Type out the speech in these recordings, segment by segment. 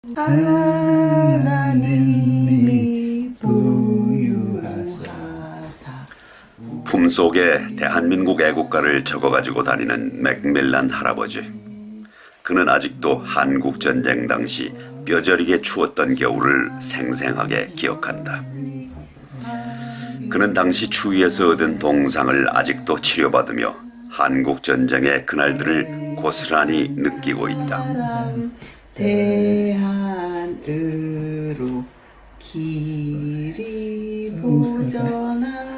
하나님이 부유하사. 품속에 대한민국 애국가를 적어가지고 다니는 맥밀란 할아버지. 그는 아직도 한국전쟁 당시 뼈저리게 추웠던 겨울을 생생하게 기억한다. 그는 당시 추위에서 얻은 동상을 아직도 치료받으며 한국전쟁의 그날들을 고스란히 느끼고 있다. 대한으로 길이 보전하세.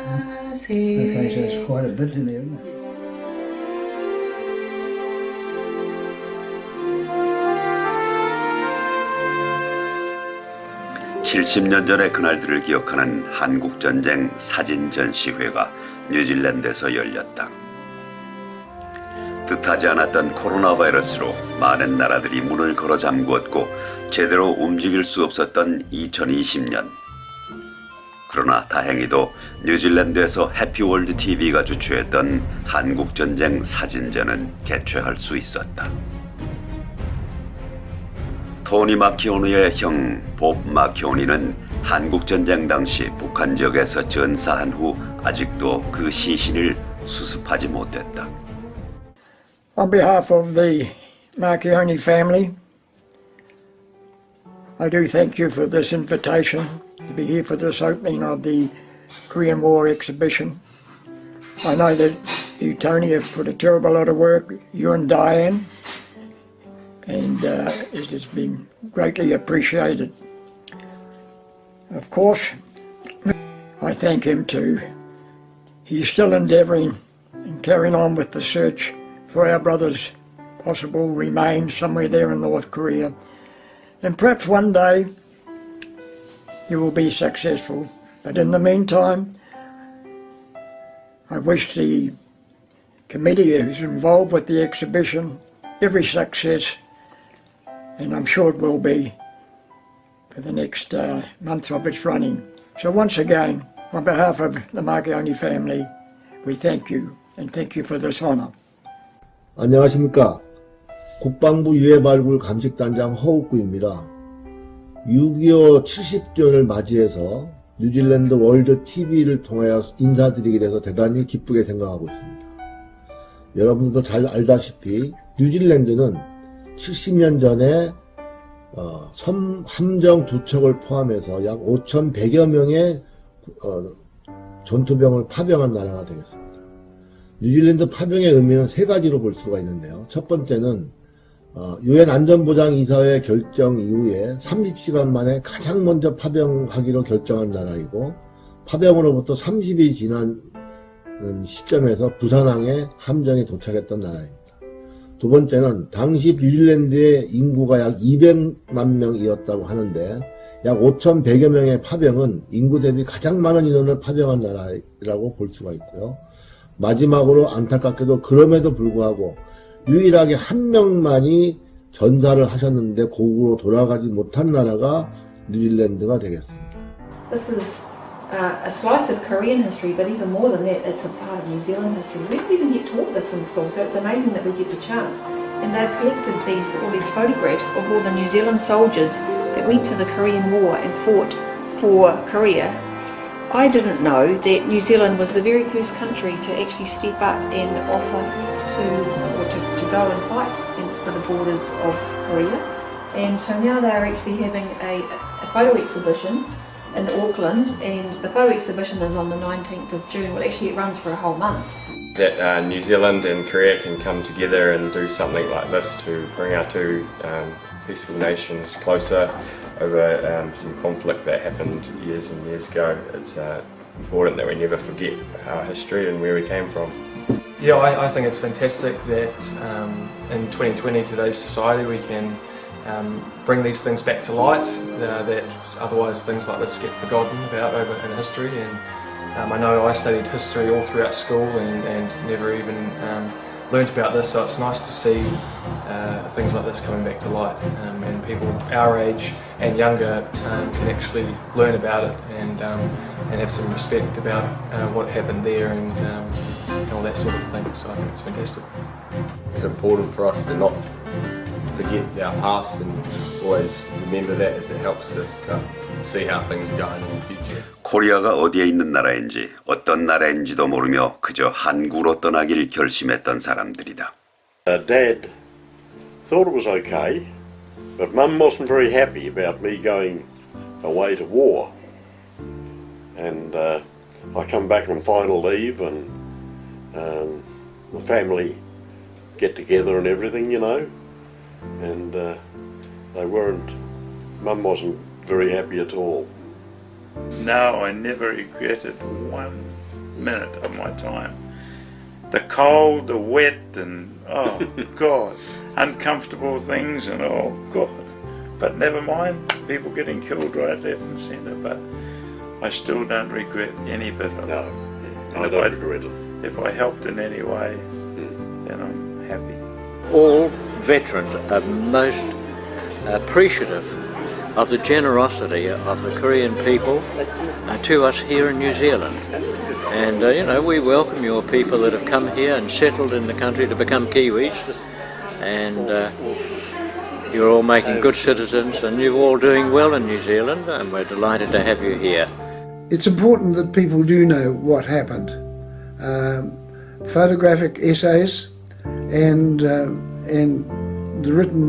70년 전의 그날들을 기억하는 한국전쟁 사진 전시회가 뉴질랜드에서 열렸다. 뜻하지 않았던 코로나 바이러스로 많은 나라들이 문을 걸어 잠그었고 제대로 움직일 수 없었던 2020년. 그러나 다행히도 뉴질랜드에서 해피월드 TV가 주최했던 한국전쟁 사진전은 개최할 수 있었다. 토니 마키오니의 형 법 마키오니는 한국전쟁 당시 북한 지역에서 전사한 후 아직도 그 시신을 수습하지 못했다. On behalf of the Marchione family, I do thank you for this invitation to be here for this opening of the Korean War exhibition. I know that you, Tony, have put a terrible lot of work, you and Diane, and it has been greatly appreciated. Of course, I thank him too. He's still endeavouring and carrying on with the search for our brother's possible remains somewhere there in North Korea. And perhaps one day he will be successful. But in the meantime, I wish the committee who's involved with the exhibition every success, and I'm sure it will be for the next month of its running. So once again, on behalf of the Marchione family, we thank you and thank you for this honour. 안녕하십니까. 국방부 유해발굴 감식단장 허욱구입니다. 6.25 70주년을 맞이해서 뉴질랜드 월드 TV를 통하여 인사드리게 돼서 대단히 기쁘게 생각하고 있습니다. 여러분들도 잘 알다시피 뉴질랜드는 70년 전에 함정 2척을 포함해서 약 5,100여 명의 전투병을 파병한 나라가 되겠습니다. 뉴질랜드 파병의 의미는 세 가지로 볼 수가 있는데요. 첫 번째는 유엔 안전보장이사회 결정 이후에 30시간 만에 가장 먼저 파병하기로 결정한 나라이고, 파병으로부터 30이 지난 시점에서 부산항에 함정이 도착했던 나라입니다. 두 번째는 당시 뉴질랜드의 인구가 약 200만 명이었다고 하는데 약 5,100여 명의 파병은 인구 대비 가장 많은 인원을 파병한 나라라고 볼 수가 있고요. 마지막으로 안타깝게도 그럼에도 불구하고 유일하게 한 명만이 전사를 하셨는데 고국으로 돌아가지 못한 나라가 뉴질랜드가 되겠습니다. This is a slice of Korean history, but even more than that, it's a part of New Zealand history. We don't even get taught this in school, so it's amazing that we get the chance. And they've collected all these photographs of all the New Zealand soldiers that went to the Korean War and fought for Korea. I didn't know that New Zealand was the very first country to actually step up and offer to go and fight for the borders of Korea. And so now they're actually having a photo exhibition in Auckland, and the photo exhibition is on the 19th of June. Well, actually it runs for a whole month. That New Zealand and Korea can come together and do something like this to bring our two peaceful nations closer over some conflict that happened years and years ago. It's important that we never forget our history and where we came from. Yeah, I think it's fantastic that in 2020, today's society, we can bring these things back to light, that otherwise things like this get forgotten about over in history. And I know I studied history all throughout school and never even learned about this, so it's nice to see things like this coming back to light, and people our age and younger can actually learn about it and have some respect about what happened there and all that sort of thing. So I think it's fantastic. It's important for us to not forget our past and always remember that as it helps us see how things are going in the future. 코리아가 어디에 있는 나라인지 어떤 나라인지도 모르며 그저 한국으로 떠나길 결심했던 사람들이다. Dad thought it was okay, but Mum wasn't very happy about me going away to war. And I come back on final leave and the family get together and everything, you know. And Mum wasn't very happy at all. No, I never regretted 1 minute of my time. The cold, the wet, and oh God, uncomfortable things, and oh God. But never mind, people getting killed right, left and centre, but I still don't regret any bit of it. No, And I don't regret it. If I helped in any way, then I'm happy. All veterans are most appreciative of the generosity of the Korean people to us here in New Zealand. And you know, we welcome your people that have come here and settled in the country to become Kiwis. And you're all making good citizens and you're all doing well in New Zealand, and we're delighted to have you here. It's important that people do know what happened. Photographic essays and the written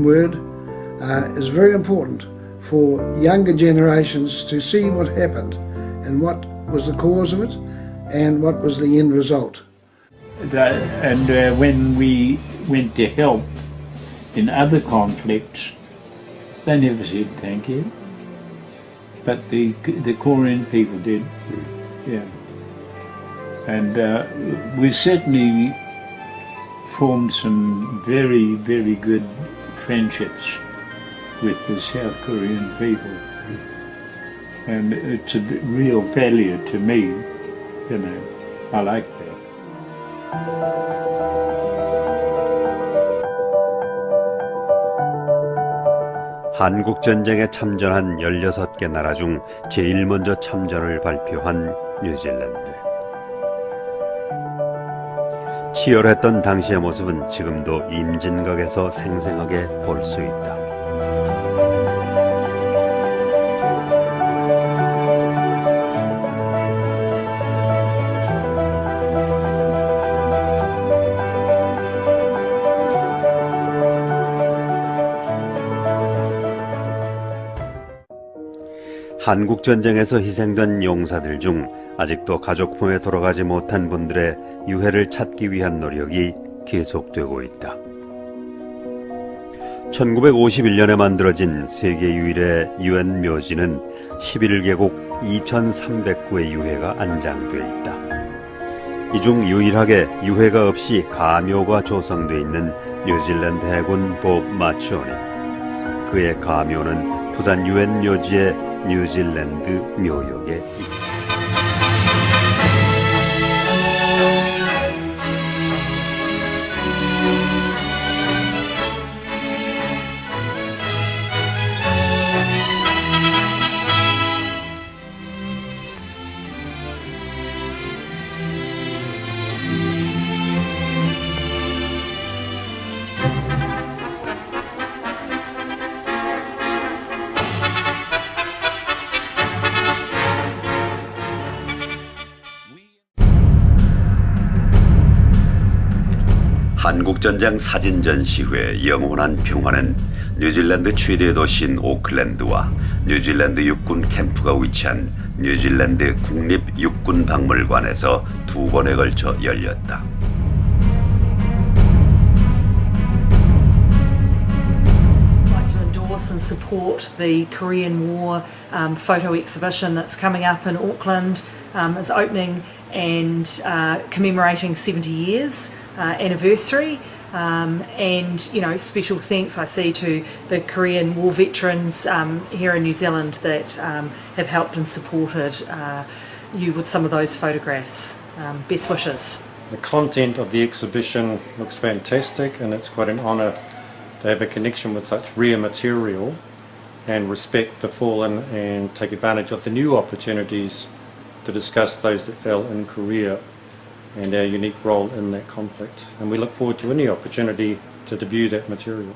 word is very important for younger generations to see what happened and what was the cause of it and what was the end result. When we went to help in other conflicts, they never said thank you, but the Korean people did. Yeah, and we certainly formed some very, very good friendships with the South Korean people, and it's a real value to me, you know. I like that. 한국전쟁에 참전한 16개 나라 중 제일 먼저 참전을 발표한 뉴질랜드. 치열했던 당시의 모습은 지금도 임진각에서 생생하게 볼 수 있다. 한국전쟁에서 희생된 용사들 중 아직도 가족품에 돌아가지 못한 분들의 유해를 찾기 위한 노력이 계속되고 있다. 1951년에 만들어진 세계 유일의 UN 묘지는 11개국 2,300구의 유해가 안장돼 있다. 이 중 유일하게 유해가 없이 가묘가 조성돼 있는 뉴질랜드 해군 법 마치오니, 그의 가묘는 부산 UN 묘지의 뉴질랜드 묘역에 있다. 한국전쟁 사진 전시회 영원한 평화는 뉴질랜드 최대 도시인 오클랜드와 뉴질랜드 육군 캠프가 위치한 뉴질랜드 국립 육군박물관에서 2번에 걸쳐 열렸다. And support the Korean War photo exhibition that's coming up in Auckland. It's opening and commemorating 70 years anniversary, and you know, special thanks I see to the Korean War veterans here in New Zealand that have helped and supported you with some of those photographs. Best wishes. The content of the exhibition looks fantastic, and it's quite an honour to have a connection with such rare material and respect the fallen and take advantage of the new opportunities to discuss those that fell in Korea and our unique role in that conflict. And we look forward to any opportunity to view that material.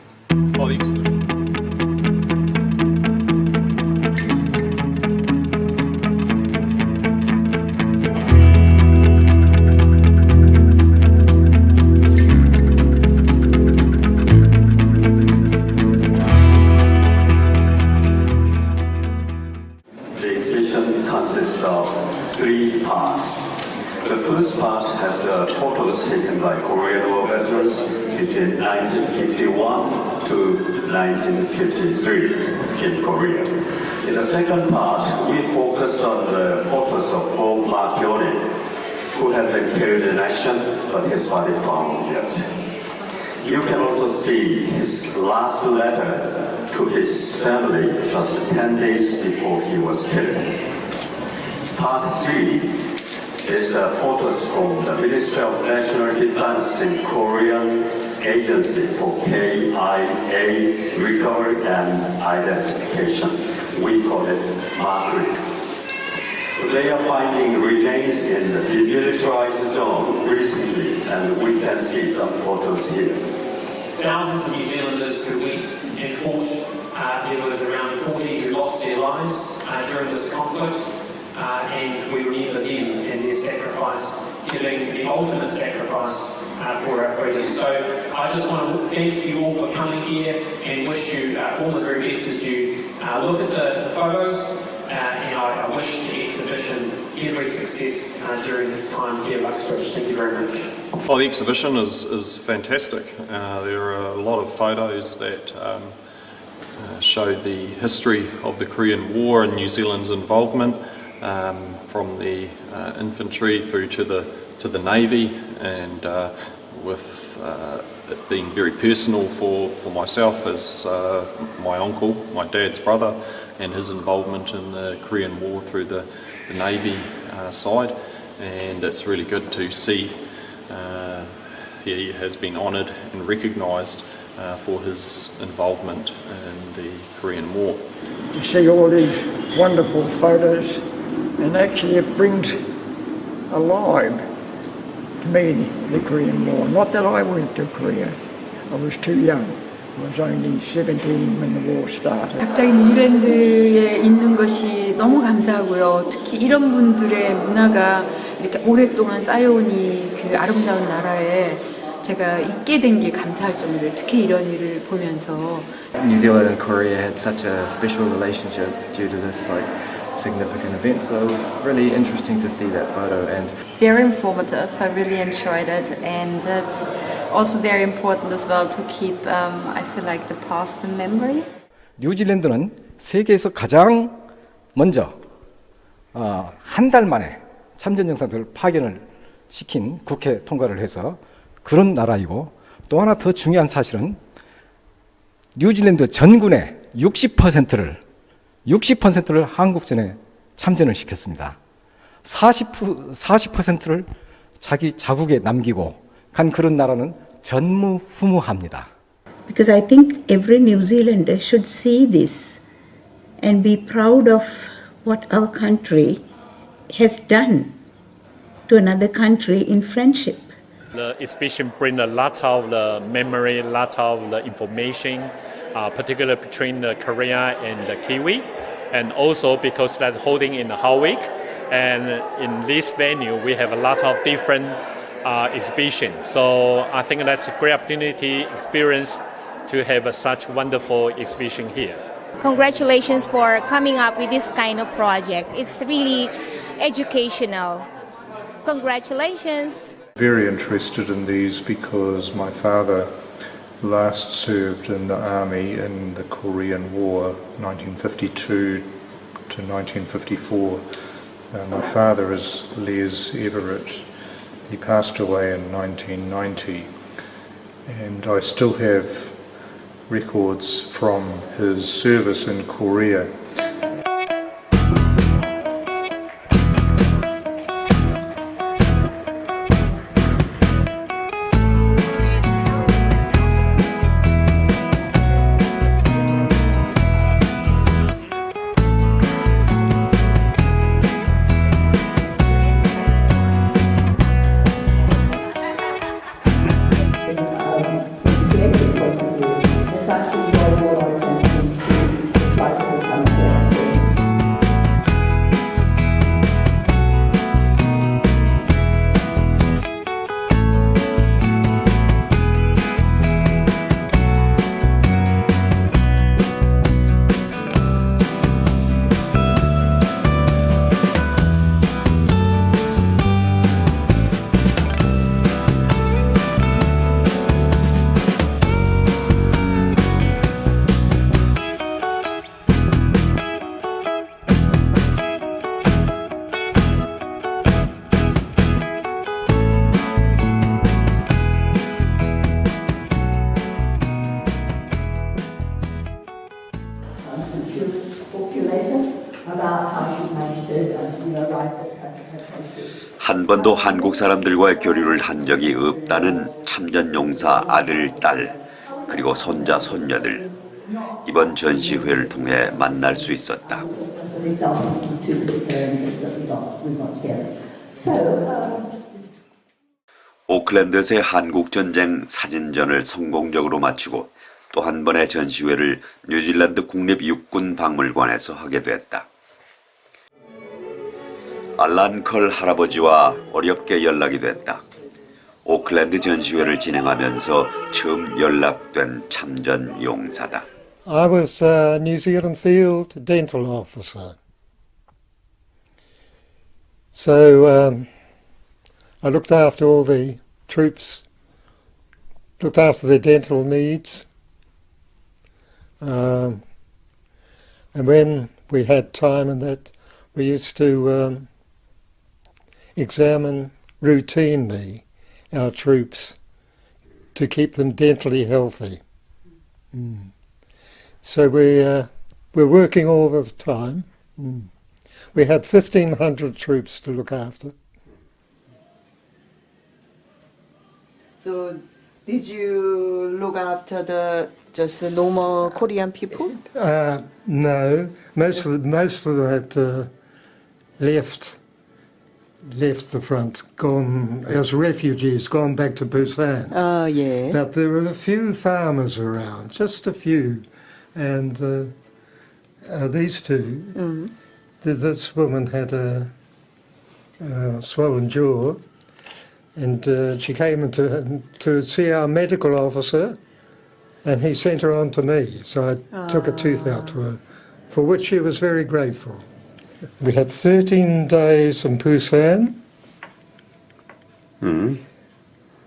The exhibition consists of 3 parts. The first part has the photos taken by Korean War veterans between 1951 to 1953 in Korea. In the second part, we focused on the photos of Bob Marchione, who had been killed in action, but his body found yet. You can also see his last letter to his family just 10 days before he was killed. Part 3 is the photos from the Ministry of National Defense in Korean Agency for KIA Recovery and Identification. We call it Margaret. They are finding remains in the demilitarized zone recently, and we can see some photos here. Thousands of New Zealanders who went and fought. There was around 40 who lost their lives during this conflict, and we remember them and their sacrifice, giving the ultimate sacrifice for our freedom. So I just want to thank you all for coming here and wish you all the very best as you look at the photos, and I wish the exhibition every success during this time here at Uxbridge. Thank you very much. Well, the exhibition is fantastic. There are a lot of photos that show the history of the Korean War and New Zealand's involvement, from the infantry through to the Navy, and with it being very personal for myself as my uncle, my dad's brother, and his involvement in the Korean War through the Navy side. And it's really good to see he has been honoured and recognised for his involvement in the Korean War. You see all these wonderful photos, and actually it brings alive to me the Korean War. Not that I went to Korea, I was too young. I was only 17 when the war started. 갑자기 뉴질랜드에 있는 것이 너무 감사하고요. 특히 이런 분들의 문화가 이렇게 오랫동안 쌓여온 그 아름다운 나라에 제가 있게 된 게 감사할 정도예요. 특히 이런 일을 보면서. New Zealand and Korea had such a special relationship due to this significant event, so really interesting to see that photo. And very informative. I really enjoyed it, and it's also very important as well to keep, I feel like, the past in memory. 뉴질랜드는 세계에서 가장 먼저 한 달 만에 참전 영상들을 파견을 시킨 국회 통과를 해서 그런 나라이고, 또 하나 더 중요한 사실은 뉴질랜드 전군의 60%를 한국전에 참전을 시켰습니다. 40%를 자기 자국에 남기고 간 그런 나라는 전무후무합니다. Because I think every New Zealander should see this and be proud of what our country has done to another country in friendship. The exhibition brings a lot of the memory, a lot of the information, particularly between the Korea and the Kiwi, and also because that's holding in the whole week. And in this venue, we have a lot of different exhibitions. So I think that's a great opportunity, experience to have such wonderful exhibition here. Congratulations for coming up with this kind of project. It's really educational. Congratulations. Very interested in these because my father last served in the army in the Korean War, 1952 to 1954. My father is Les Everett. He passed away in 1990, and I still have records from his service in Korea. and she'll talk to you later about how she managed it and right her country. 한 번도 한국 사람들과의 교류를 한 적이 없다는 참전용사 아들, 딸, 그리고 손자, 손녀들. 이번 전시회를 통해 만날 수 있었다. 오클랜드에서의 한국전쟁 사진전을 성공적으로 마치고 또 한 번의 전시회를 뉴질랜드 국립육군박물관에서 하게 됐다. 알란 컬 할아버지와 어렵게 연락이 됐다. 오클랜드 전시회를 진행하면서 처음 연락된 참전 용사다. I was a New Zealand Field Dental Officer. So I looked after all the troops, looked after their dental needs. And when we had time and that, we used to examine routinely our troops to keep them dentally healthy. So we're working all the time. We had 1,500 troops to look after. So did you look after just the normal Korean people? No, most of them had left the front, gone as refugees, gone back to Busan. Yeah. But there were a few farmers around, just a few, and these two. This woman had a swollen jaw, and she came to see our medical officer, and he sent her on to me. So I took a tooth out for her, for which she was very grateful. We had 13 days in Busan,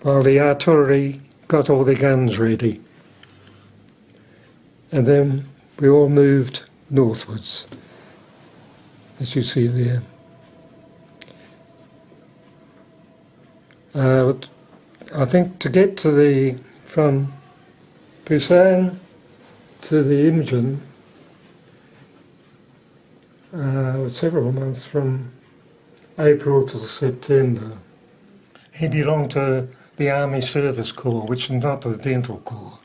while the artillery got all the guns ready. And then we all moved northwards, as you see there. I think to get to from Busan to the Imjin, several months from April to September. He belonged to the Army Service Corps, which is not the Dental Corps.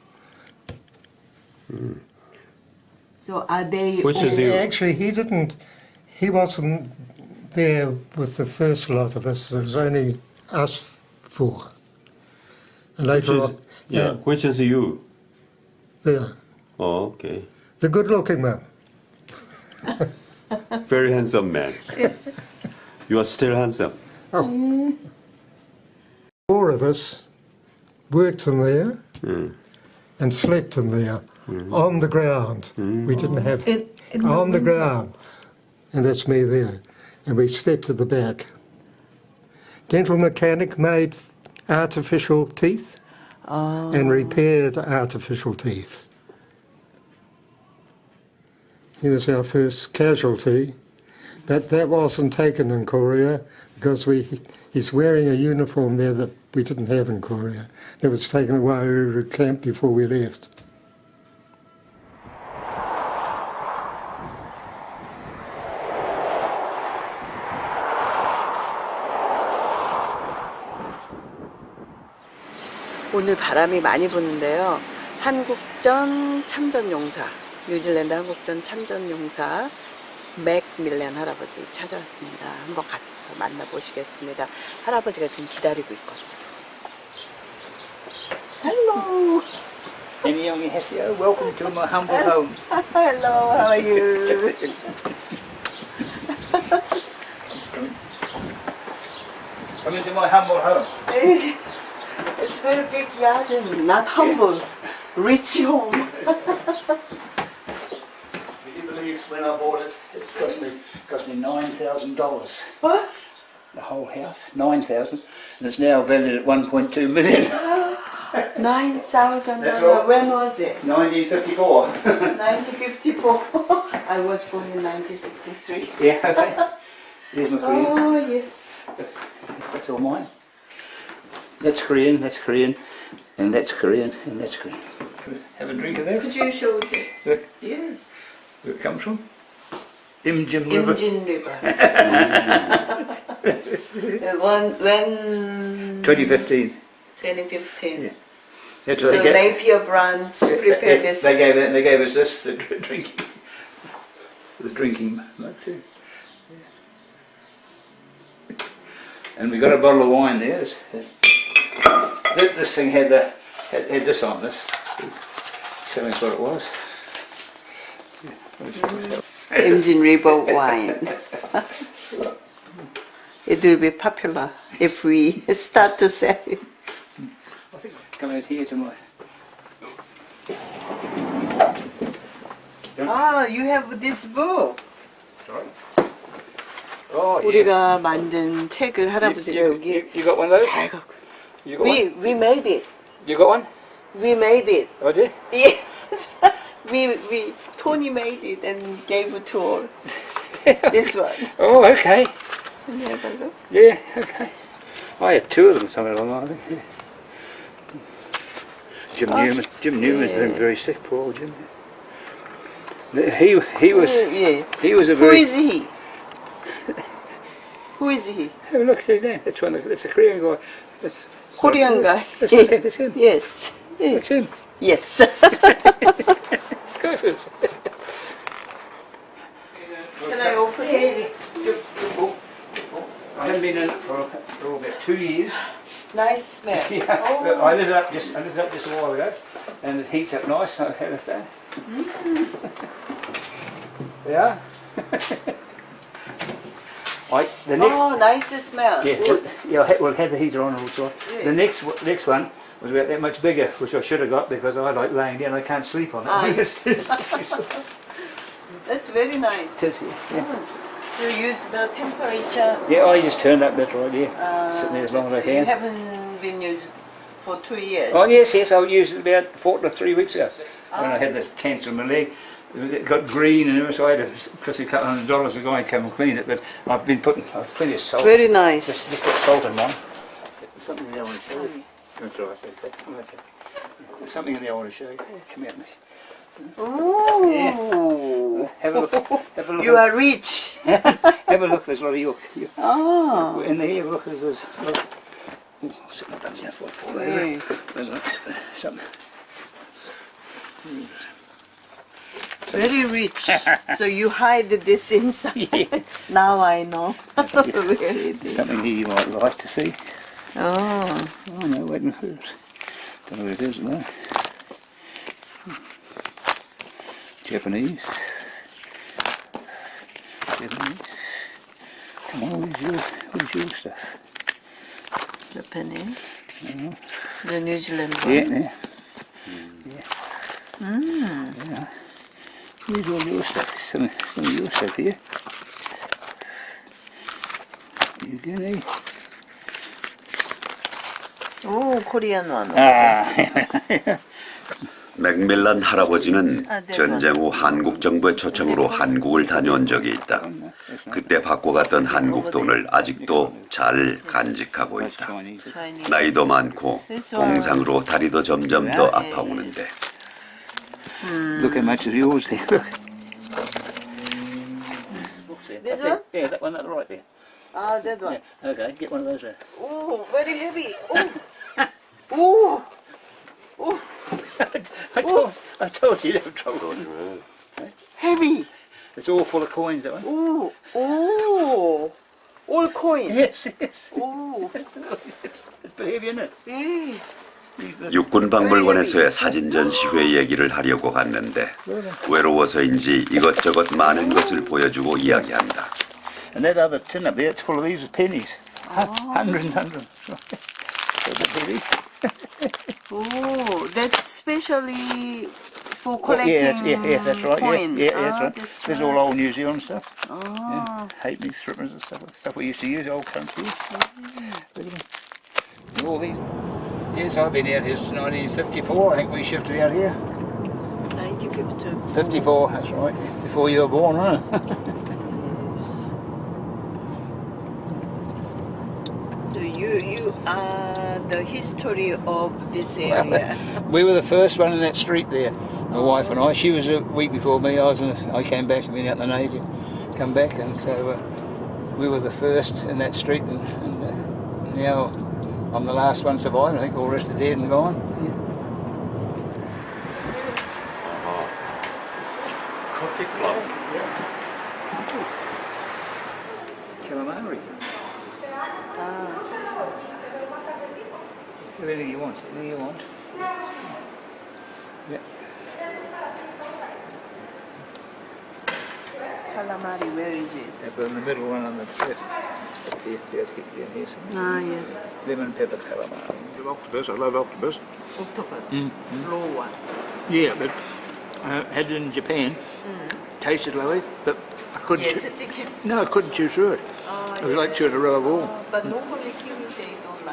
So are they? Actually, he wasn't there with the first lot of us. There was only us four. And later on, which is you? There. Oh, okay. The good-looking man. Very handsome man. You are still handsome. Oh. Four of us worked in there and slept in there on the ground. We didn't have on the ground, and that's me there. And we slept at the back. Dental mechanic made artificial teeth and repaired artificial teeth. He was our first casualty, but that wasn't taken in Korea because he's wearing a uniform there that we didn't have in Korea. That was taken at Waiouru camp before we left. 오늘 바람이 많이 부는데요. 한국전 참전용사, 뉴질랜드 한국전 참전용사 맥밀렌 할아버지 찾아왔습니다. 한번 가서 만나보시겠습니다. 할아버지가 지금 기다리고 있거든요. Hello. Emi Hesio, welcome to my humble home. Hello, how are you? Come into my humble home. It's very big garden, not humble, rich home. Would you believe when I bought it, it cost me $9,000. What? The whole house, $9,000, and it's now valued at $1.2 million. $9,000. When was it? 1954. 1954. I was born in 1963. Yeah, okay. Here's my Korean. Oh, yes. That's all mine. That's Korean, and that's Korean, and that's Korean. Have a drink of that? Could you show me? Look. Yes. where it comes from? Imjin River. Imjin River. When 2015. 2015. Yeah. That's So what they Napier Brands prepared this. They gave us this, the drinking mug too. And we got a bottle of wine there. This thing had this on this. Tell us what it was. Imjin River wine. It will be popular if we start to sell it. I think come out here to my. Ah, you have this book. Sorry. Oh, 우리가 만든 책을 할아버지가 여기 You got one of those? 잘 갖고. You got one? We made it. You got one? We made it. Oh, did? Yes. Tony made it and gave it to all. This one. Oh, okay. Can you have a look? Yeah, okay. I had two of them somewhere along, I think. Yeah. Jim Newman's been very sick, poor old Jim. He was a very. Who is he? Who is he? Oh, look, see there. That's a Korean guy. Korean guy. That's him. Yes. That's him. Yes. Of course it is. Can I open it? I haven't been in it for about 2 years. Nice smell. Yeah, Oh. I lit it up just a while ago, and it heats up nice. So how does that? Yeah. The next. Oh, nice smell. Yeah, Good. we'll have the heater on also. Yeah. The next one was about that much bigger, which I should have got because I like laying down. I can't sleep on it. That's very nice. It is, yeah. You use the temperature. Yeah, I just turned up that right here, sitting there as long as I You can. haven't been used for 2 years. Oh yes, I used it about 4 to 3 weeks ago when I had this cancer in my leg. It got green and everything, so I had to, cost me a couple $100 to go and come and clean it. But I've been putting plenty of salt. Very nice. Just put salt in one. Something there I want to show you. That's all right. There's something in there I want to show you. Come out. Ooh. Yeah. Have a look. Have a look. You are rich. Have a look. There's a lot of yolk. Oh. In there, look. There's look. Oh, something done here for fall over. There's something. Very rich. So you hide this inside. Yeah. Now I know. There's something here you might like to see. Oh. Oh no, wait a minute. Don't know what it is now. Japanese. Come on, what is your stuff? Japanese. The New Zealand one. Yeah, yeah. Mm. Yeah. Here's all your stuff. Some of your stuff here. New Guinea. Oh, Korean one. Ah. 맥밀란 할아버지는 전쟁 후 한국 정부의 초청으로 한국을 다녀온 적이 있다. 그때 받고 갔던 한국 돈을 아직도 잘 간직하고 있다. 나이도 많고 공상으로 다리도 점점 더 아파오는데. Look how much is yours there. Look. This one? Yeah, that one, that right there. Ah, that one. Yeah. Okay, get one of those there. Oh, very heavy. Oh. Oh. I told you you'd have trouble. Heavy. It's all full of coins, that one. Oh. Oh. All coin. Yes, yes. Oh. It's pretty heavy, isn't it? Yeah. 육군박물관에서의 사진전 시회 얘기를 하려고 갔는데 외로워서인지 이것저것 많은 것을 보여주고 이야기한다. And that other tin up there, it's full of these pennies. Hundreds and hundreds. Oh, that's specially for collecting yeah, that's right. coins. Yeah, that's right. That's This is all old New Zealand stuff. Oh. Yeah, halfpenny strippers and stuff we used to use, old currency. And all these. Yes, I've been out here since 1954. I think we shifted out here. 1954. 54, that's right. Before you were born, huh? So you The history of this area. We were the first one in that street there, my wife and I. She was a week before me. I came back, I'd been out in the Navy, come back, and so we were the first in that street, and now I'm the last one surviving. I think all the rest are dead and gone. Coffee club. Calamari. Anything you want, anything you want. Yeah. Calamari, where is it? Up in the middle one on the left. Up here, down here somewhere. Ah, yes. Lemon pepper calamari. Octopus, I love octopus. Octopus, raw one. Yeah, but I had it in Japan. Tasted lovely, but I couldn't. Yes, it's a cute. No, I couldn't chew through it. It was like chewing a rubber ball. But normally Kiwis, they don't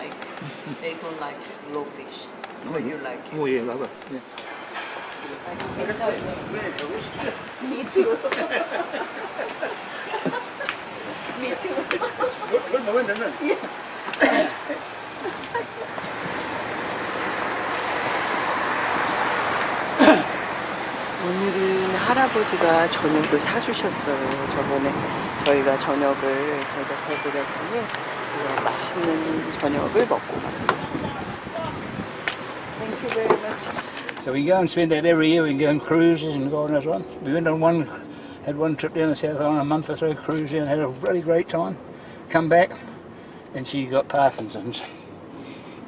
like raw fish. But you like it. Oh yeah, love it. Yeah. Me too. Me too. Good moment, isn't it? Yes. 오늘은 할아버지가 저녁을 사주셨어요. 저번에 저희가 저녁을 대접해드렸더니 맛있는 저녁을 먹고 갑니다. Thank you very much. So we go and spend that every year. We can go on cruises and go on that one. We went on had one trip down the South Island a month or so, cruised down, had a really great time. Come back, and she got Parkinson's.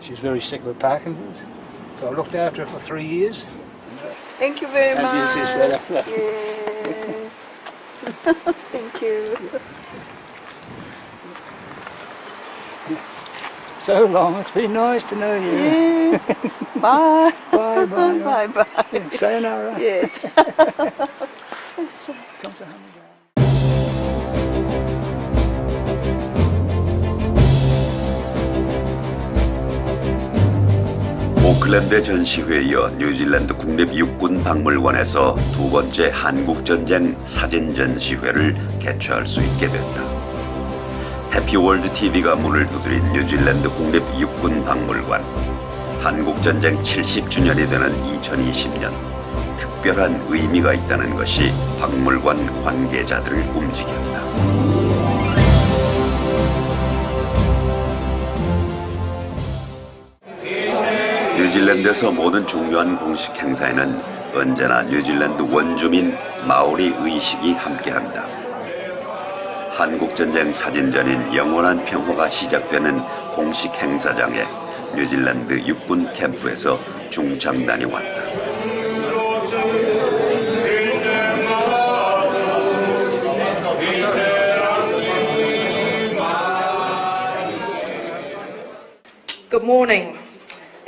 She was very sick with Parkinson's. So I looked after her for 3 years. Thank you very much. Yeah. Thank you. So long. It's been nice to know you. Yeah. Bye. Bye. Bye. Bye. Bye. Yeah, sayonara. Yes. 오클랜드 전시회에 이어 뉴질랜드 국립 육군박물관에서 두 번째 한국전쟁 사진 전시회를 개최할 수 있게 됐다. 해피월드 TV가 문을 두드린 뉴질랜드 국립 육군박물관. 한국전쟁 70주년이 되는 2020년 특별한 의미가 있다는 것이 박물관 관계자들을 움직였다. 뉴질랜드에서 모든 중요한 공식 행사에는 언제나 뉴질랜드 원주민 마오리 의식이 함께한다. 한국전쟁 사진전인 영원한 평화가 시작되는 공식 행사장에 뉴질랜드 육군 캠프에서 중창단이 왔다. Good morning.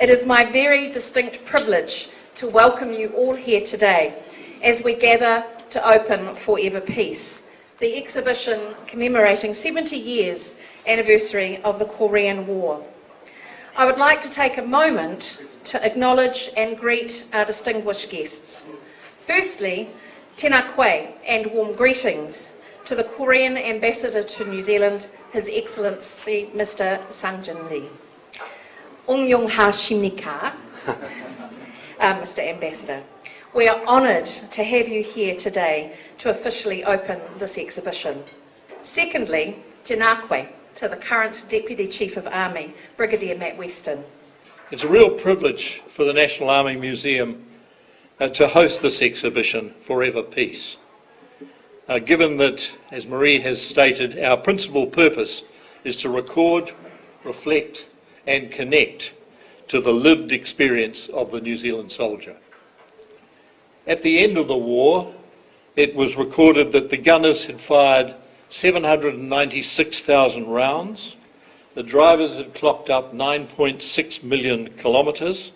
It is my very distinct privilege to welcome you all here today as we gather to open Forever Peace, the exhibition commemorating 70 years anniversary of the Korean War. I would like to take a moment to acknowledge and greet our distinguished guests. Firstly, tēnā koe and warm greetings to the Korean Ambassador to New Zealand, His Excellency Mr. Sa진전의. 옹용하 십니까? Mr. Ambassador. We are honoured to have you here today to officially open this exhibition. Secondly, tēnā koe to the current Deputy Chief of Army, Brigadier Matt Weston. It's a real privilege for the National Army Museum to host this exhibition, Forever Peace. Given that, as Marie has stated, our principal purpose is to record, reflect and connect to the lived experience of the New Zealand soldier. At the end of the war, it was recorded that the gunners had fired 796,000 rounds, the drivers had clocked up 9.6 million kilometres,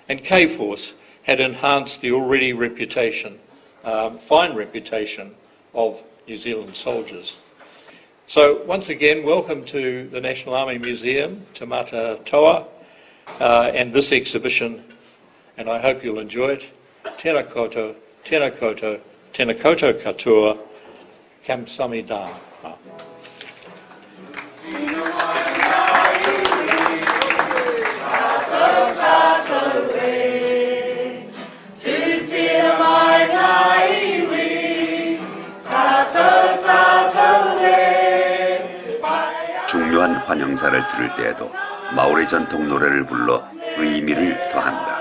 and K-Force had enhanced the already fine reputation of New Zealand soldiers. So once again, welcome to the National Army Museum, Te Mata Toa, and this exhibition, and I hope you'll enjoy it. Tēnā koutou, tēnā koutou, tēnā koutou katoa, kamsahamnida. 훌륭한 환영사를 들을 때에도 마오리 전통 노래를 불러 의미를 더한다.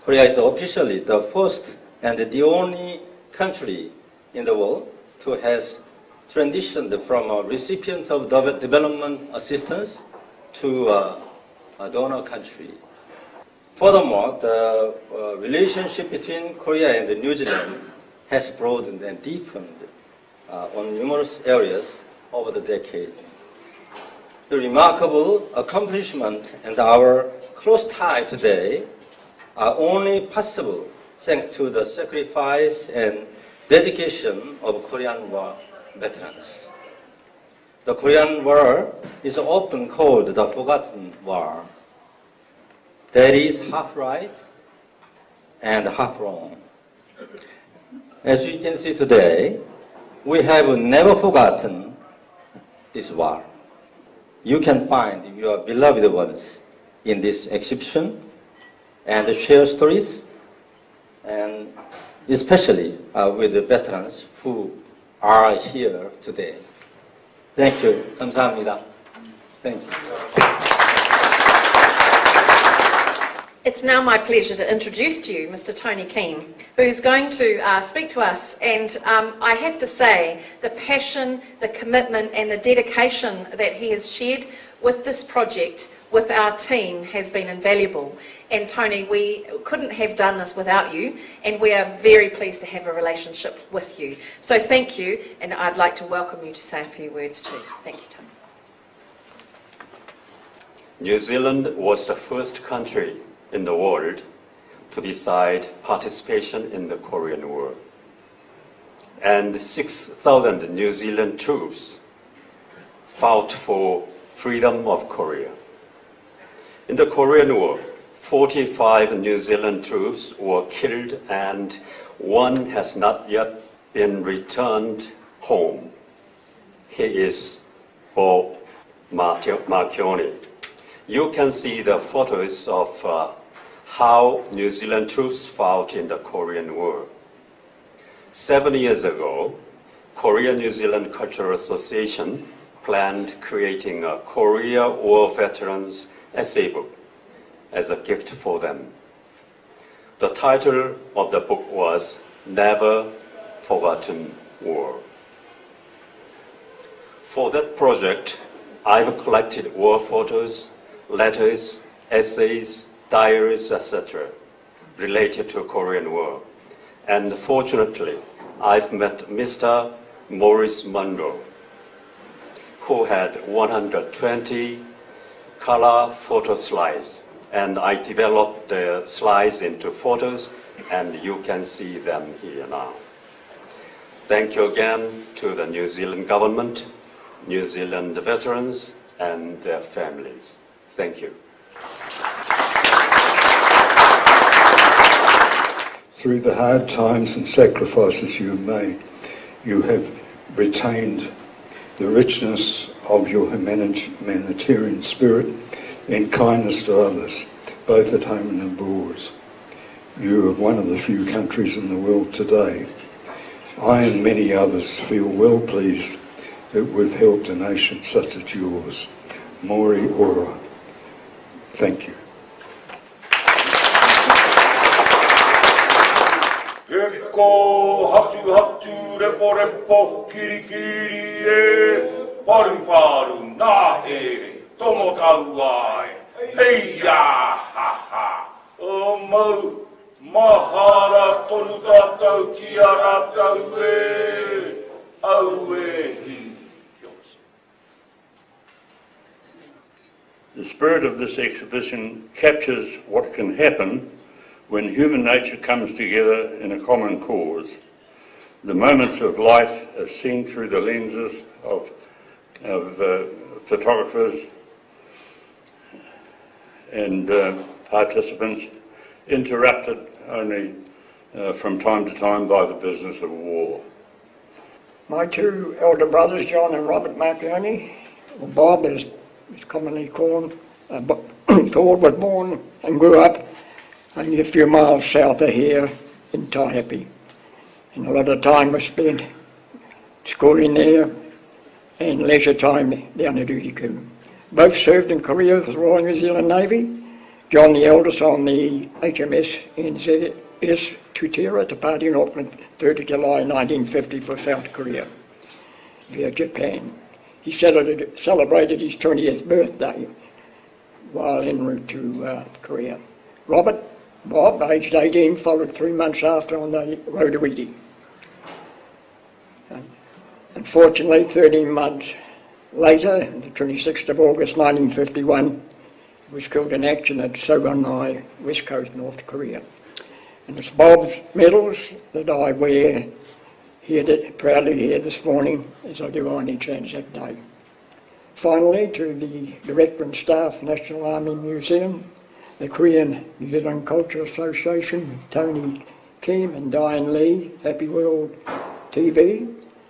Korea is officially the first and the only country in the world to has transitioned from a recipient of development assistance to a donor country. Furthermore, the relationship between Korea and New Zealand has broadened and deepened on numerous areas over the decades. The remarkable accomplishment and our close tie today are only possible thanks to the sacrifice and dedication of Korean War veterans. The Korean War is often called the Forgotten War. That is half right and half wrong. As you can see today, we have never forgotten this war. You can find your beloved ones in this exhibition and share stories, and especially with the veterans who are here today. Thank you. 감사합니다. Thank you. It's now my pleasure to introduce to you Mr. Tony Keane, who's going to speak to us. And I have to say, the passion, the commitment and the dedication that he has shared with this project with our team has been invaluable. And Tony, we couldn't have done this without you, and we are very pleased to have a relationship with you. So thank you, and I'd like to welcome you to say a few words too. Thank you, Tony. New Zealand was the first country in the world to decide participation in the Korean War. And 6,000 New Zealand troops fought for freedom of Korea. In the Korean War, 45 New Zealand troops were killed and one has not yet been returned home. He is Bob Marchioni. You can see the photos of how New Zealand troops fought in the Korean War. 7 years ago, Korea-New Zealand Cultural Association planned creating a Korea War Veterans essay book as a gift for them. The title of the book was Never Forgotten War. For that project, I've collected war photos, letters, essays, diaries, etc. related to Korean War. And fortunately, I've met Mr. Maurice Munro, who had 120 color photo slides, and I developed the slides into photos, and you can see them here now. Thank you again to the New Zealand government, New Zealand veterans, and their families. Thank you. Through the hard times and sacrifices you have made, you have retained the richness of your humanitarian spirit and kindness to others, both at home and abroad. You are one of the few countries in the world today. I and many others feel well pleased that we've helped a nation such as yours. Waiouru. Thank you. Gekko hatu hatu repo repo kiri kiri e paru paru na he tomo tau ai hei ya ha ha o mau mahara tonu tātou ki a rātou e au e hi. The spirit of this exhibition captures what can happen when human nature comes together in a common cause. The moments of life are seen through the lenses of photographers and participants interrupted only from time to time by the business of war. My two elder brothers, John and Robert Marconi, or Bob as is commonly called, was born and grew up only a few miles south of here in Taihape. And a lot of time was spent schooling there and leisure time down at Udiku. Both served in Korea with the Royal New Zealand Navy. John the eldest on the HMS NZS Tutera departing Auckland 3rd of July 1950 for South Korea via Japan. He celebrated his 20th birthday while en route to Korea. Bob, aged 18, followed 3 months after on the road to Uidi. Unfortunately, 13 months later, the 26th of August 1951, he was killed in action at Sogonai, West Coast, North Korea. And it's Bob's medals that I wear here proudly here this morning, as I do on each Anzac Day. Finally, to the Director and Staff, National Army Museum, the Korean New Zealand Culture Association, Tony Kim and Diane Lee, Happy World TV,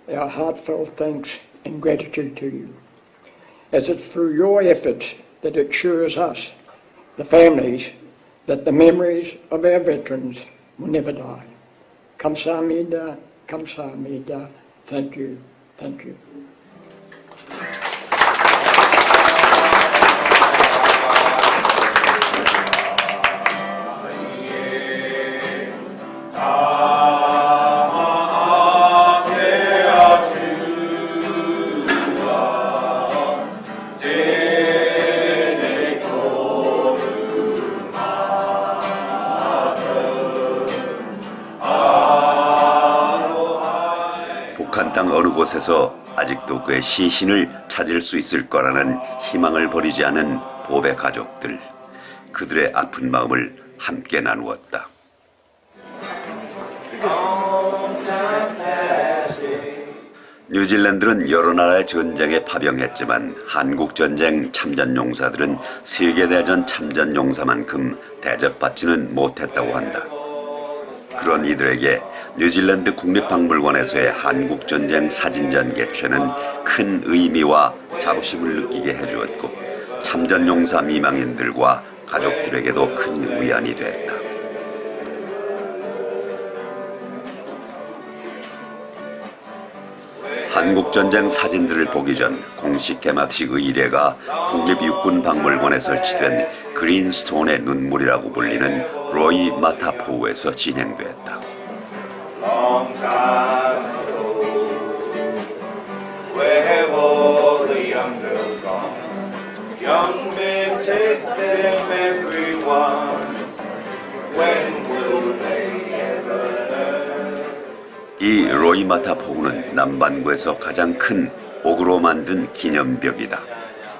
our heartfelt thanks and gratitude to you. As it's through your efforts that it assures us, the families, that the memories of our veterans will never die. Kamsahamnida, kamsahamnida. Thank you, thank you. 북한 땅 어느 곳에서 아직도 그의 시신을 찾을 수 있을 거라는 희망을 버리지 않은 보배 가족들, 그들의 아픈 마음을 함께 나누었다. 뉴질랜드는 여러 나라의 전쟁에 파병했지만 한국전쟁 참전용사들은 세계대전 참전용사만큼 대접받지는 못했다고 한다. 그런 이들에게 뉴질랜드 국립박물관에서의 한국전쟁 사진전 개최는 큰 의미와 자부심을 느끼게 해주었고 참전용사 미망인들과 가족들에게도 큰 위안이 됐다. 한국전쟁 사진들을 보기 전 공식 개막식 의례가 국립육군박물관에 설치된 그린스톤의 눈물이라고 불리는 로이 마타포우에서 진행됐다. 이 로이 마타포우는 남반구에서 가장 큰 옥으로 만든 기념벽이다.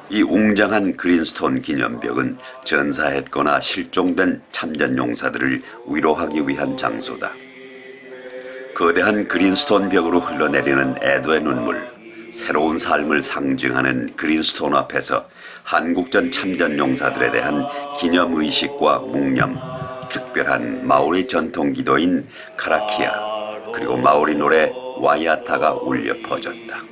이 웅장한 그린스톤 기념벽은 전사했거나 실종된 참전용사들을 위로하기 위한 장소다. 거대한 그린스톤 벽으로 흘러내리는 애도의 눈물, 새로운 삶을 상징하는 그린스톤 앞에서 한국전 참전용사들에 대한 기념의식과 묵념, 특별한 마오리 전통 기도인 카라키아, 그리고 마오리 노래 와이아타가 울려 퍼졌다.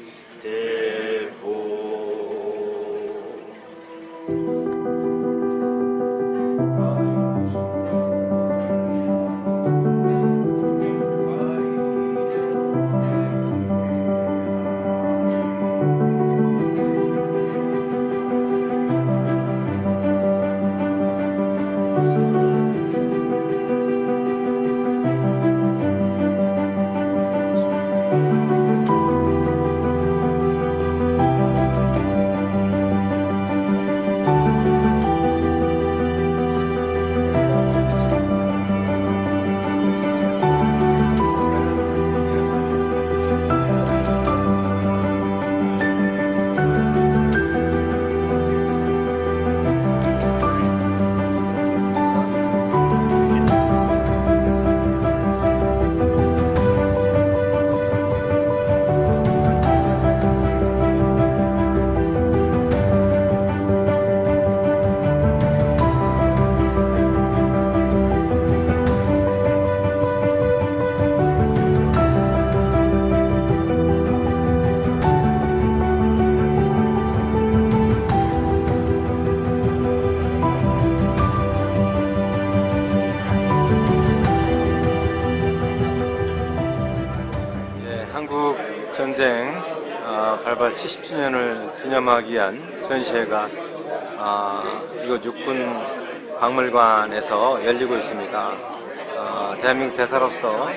발발 70주년을 기념하기 위한 전시회가 이곳 육군박물관에서 열리고 있습니다. 대한민국 대사로서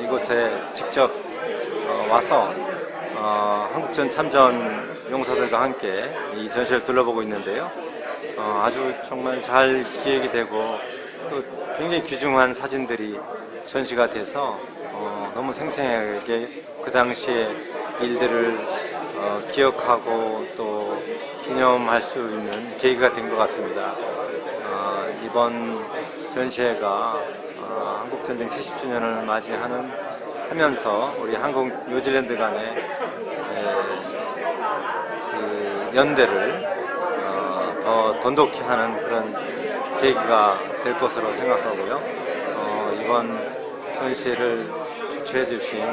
이곳에 직접 와서 한국전 참전 용사들과 함께 이 전시를 둘러보고 있는데요. 아주 정말 잘 기획이 되고 또 굉장히 귀중한 사진들이 전시가 돼서 너무 생생하게 그 당시의 일들을 기억하고 또 기념할 수 있는 계기가 된 것 같습니다. 이번 전시회가 한국전쟁 70주년을 맞이하면서 우리 한국 뉴질랜드 간의 그 연대를 더 돈독히 하는 그런 계기가 될 것으로 생각하고요. 이번 전시회를 주최해 주신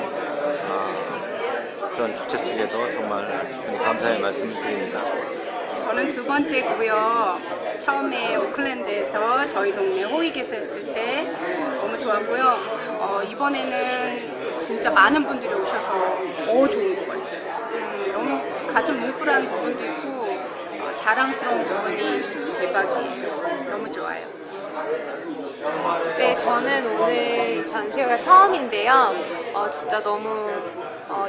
그런 주최 측에도 정말 감사의 말씀을 드립니다. 저는 두 번째고요. 처음에 오클랜드에서 저희 동네 호익에서 했을 때 너무 좋았고요. 이번에는 진짜 많은 분들이 오셔서 더 좋은 것 같아요. 너무 가슴 뭉클한 부분도 있고 자랑스러운 부분이 대박이에요. 너무 좋아요. 네, 저는 오늘 전시회가 처음인데요. 진짜 너무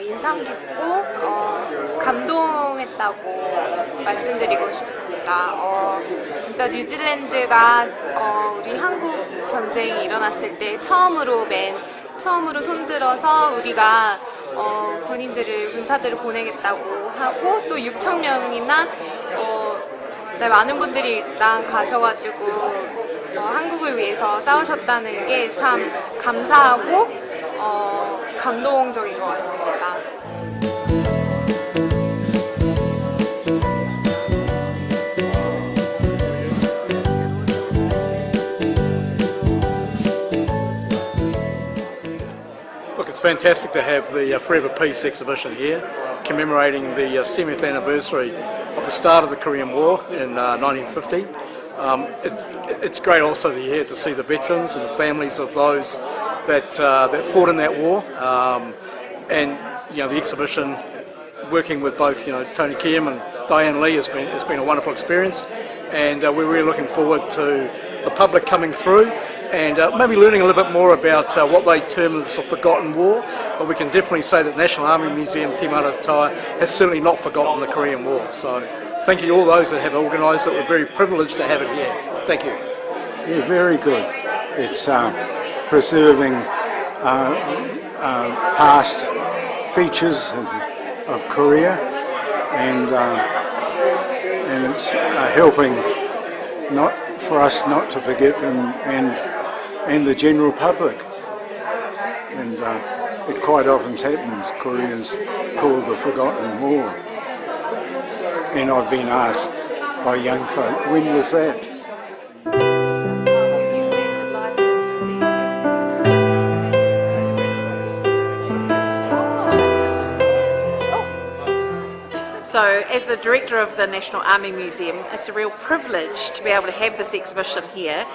인상 깊고 감동했다고 말씀드리고 싶습니다. 진짜 뉴질랜드가 우리 한국 전쟁이 일어났을 때 처음으로 손들어서 우리가 군사들을 보내겠다고 하고 또 6천 명이나 많은 분들이 일단 가셔가지고 한국을 위해서 싸우셨다는 게 참 감사하고 감동적인 것 같습니다. Look, it's fantastic to have the Forever Peace exhibition here, commemorating the 70th anniversary of the start of the Korean War in 1950. It's great also here to see the veterans and the families of those that fought in that war, and the exhibition, working with both Tony Kim and Diane Lee has been a wonderful experience, and we're really looking forward to the public coming through and maybe learning a little bit more about what they term as a forgotten war. But we can definitely say that the National Army Museum Te Maratai has certainly not forgotten the Korean War. So thank you to all those that have organised it. We're very privileged to have it here. Thank you. Yeah, very good. It's preserving past features of Korea, and it's helping for us not to forget and the general public. And it quite often happens. Korea's called the Forgotten War. And I've been asked by young folk, when was that? So, as the director of the National Army Museum, it's a real privilege to be able to have this exhibition here.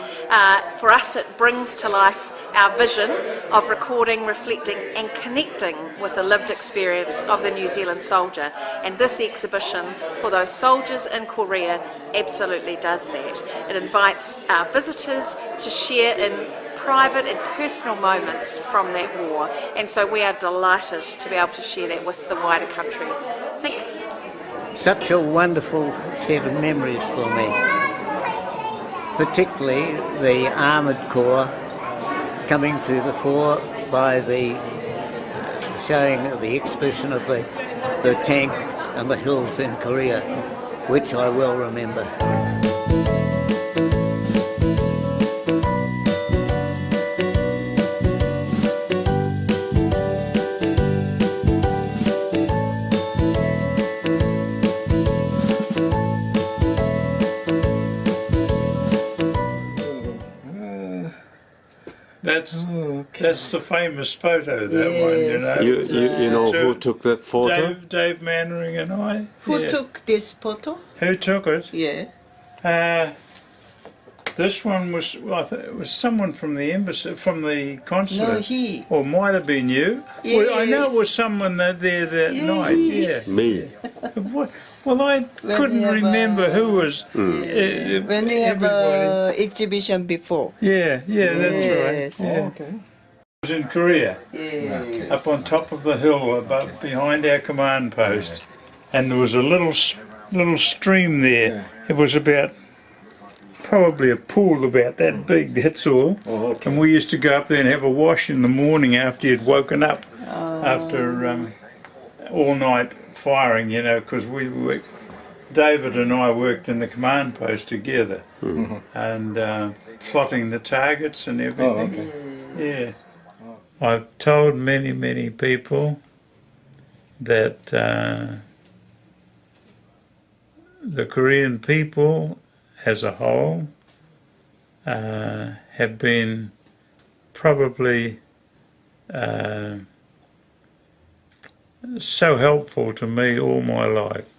For us, it brings to life our vision of recording, reflecting and connecting with the lived experience of the New Zealand soldier. And this exhibition for those soldiers in Korea absolutely does that. It invites our visitors to share in private and personal moments from that war. And so we are delighted to be able to share that with the wider country. Thanks. Such a wonderful set of memories for me, particularly the Armoured Corps coming to the fore by the showing of the exhibition of the tank and the hills in Korea, which I well remember. That's the famous photo, that one, You know who took that photo? Dave Mannering and I. Who took this photo? Who took it? Yeah. This one was, I think it was someone from the embassy, from the consulate. No, he. Or might have been you. Yeah, Well, I yeah, know it was someone there that night, yeah. Me. Well, I When couldn't we have remember a- who was When we have everybody. exhibition before. Yeah, that's Yes. right. Yeah. I was in Korea, Yes. up on top of the hill above, behind our command post, and there was a little stream there. It was about probably a pool about that big. That's all. And we used to go up there and have a wash in the morning after you'd woken up after all night firing. You know, because David and I worked in the command post together, and plotting the targets and everything. Yeah. I've told many people that the Korean people as a whole have been probably so helpful to me all my life.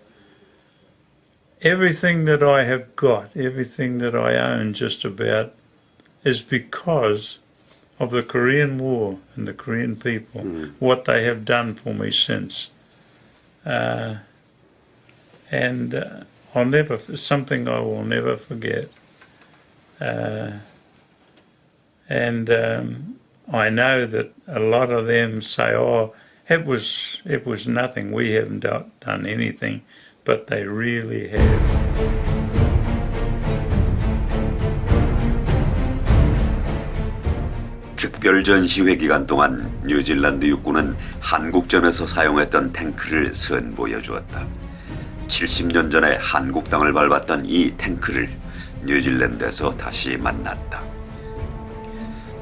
Everything that I have got, everything that I own just about, is because of the Korean War and the Korean people, what they have done for me since. And something I will never forget. And I know that a lot of them say, oh, it was nothing, we haven't done anything, but they really have. 특별전시회 기간 동안 뉴질랜드 육군은 한국전에서 사용했던 탱크를 선보여 주었다. 70년 전에 한국 땅을 밟았던 이 탱크를 뉴질랜드에서 다시 만났다.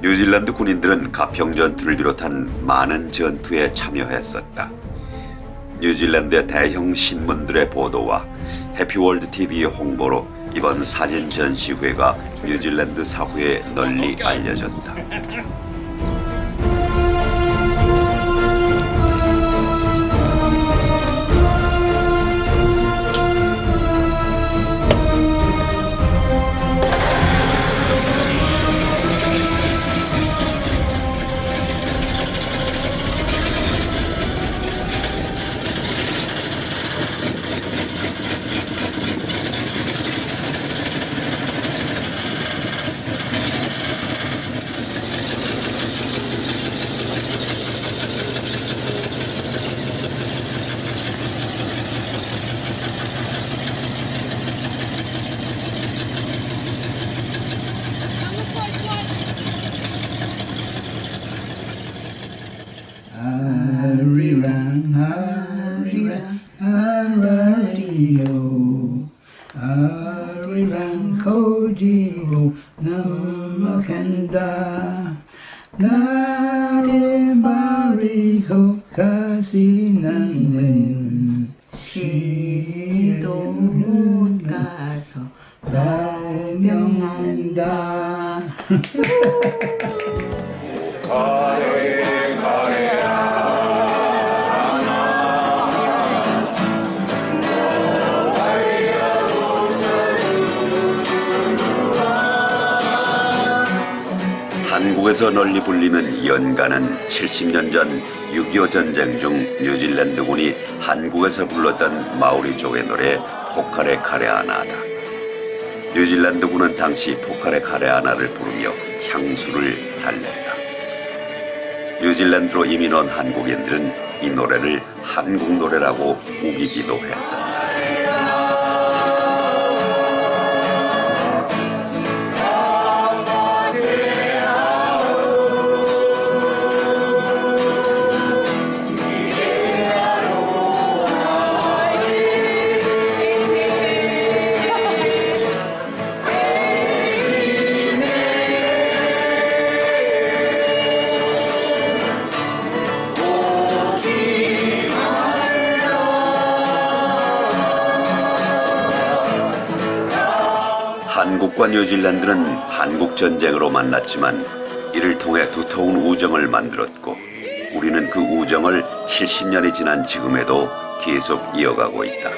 뉴질랜드 군인들은 가평 전투를 비롯한 많은 전투에 참여했었다. 뉴질랜드의 대형 신문들의 보도와 해피월드 TV의 홍보로 이번 사진 전시회가 뉴질랜드 사회에 널리 알려졌다. 아리랑 고지로 넘어간다. 나를 버리고 가시나는 시도 못 가서 발명한다. 가래 가래야 한국에서 널리 불리는 연가는 70년 전 6.25 전쟁 중 뉴질랜드군이 한국에서 불렀던 마오리족의 노래 포카레 카레아나다. 뉴질랜드군은 당시 포카레 카레아나를 부르며 향수를 달랬다. 뉴질랜드로 이민 온 한국인들은 이 노래를 한국 노래라고 우기기도 했었다. 한국과 뉴질랜드는 한국전쟁으로 만났지만 이를 통해 두터운 우정을 만들었고 우리는 그 우정을 70년이 지난 지금에도 계속 이어가고 있다.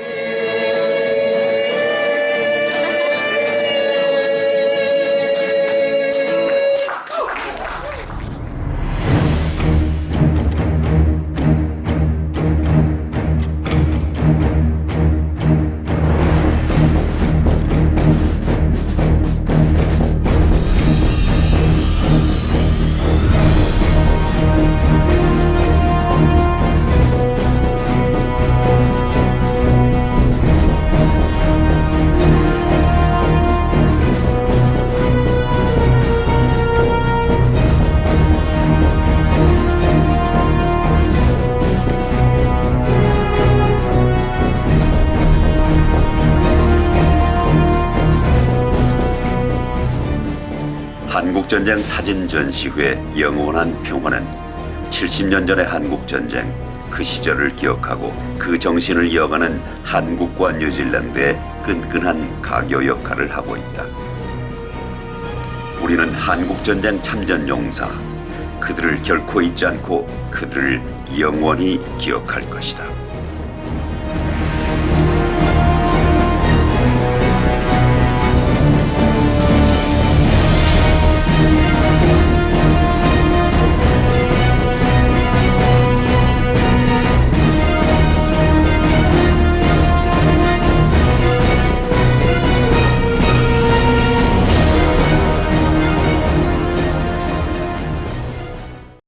한국전쟁 사진 전시회 영원한 평화는 70년 전의 한국전쟁 그 시절을 기억하고 그 정신을 이어가는 한국과 뉴질랜드의 끈끈한 가교 역할을 하고 있다. 우리는 한국전쟁 참전 용사, 그들을 결코 잊지 않고 그들을 영원히 기억할 것이다.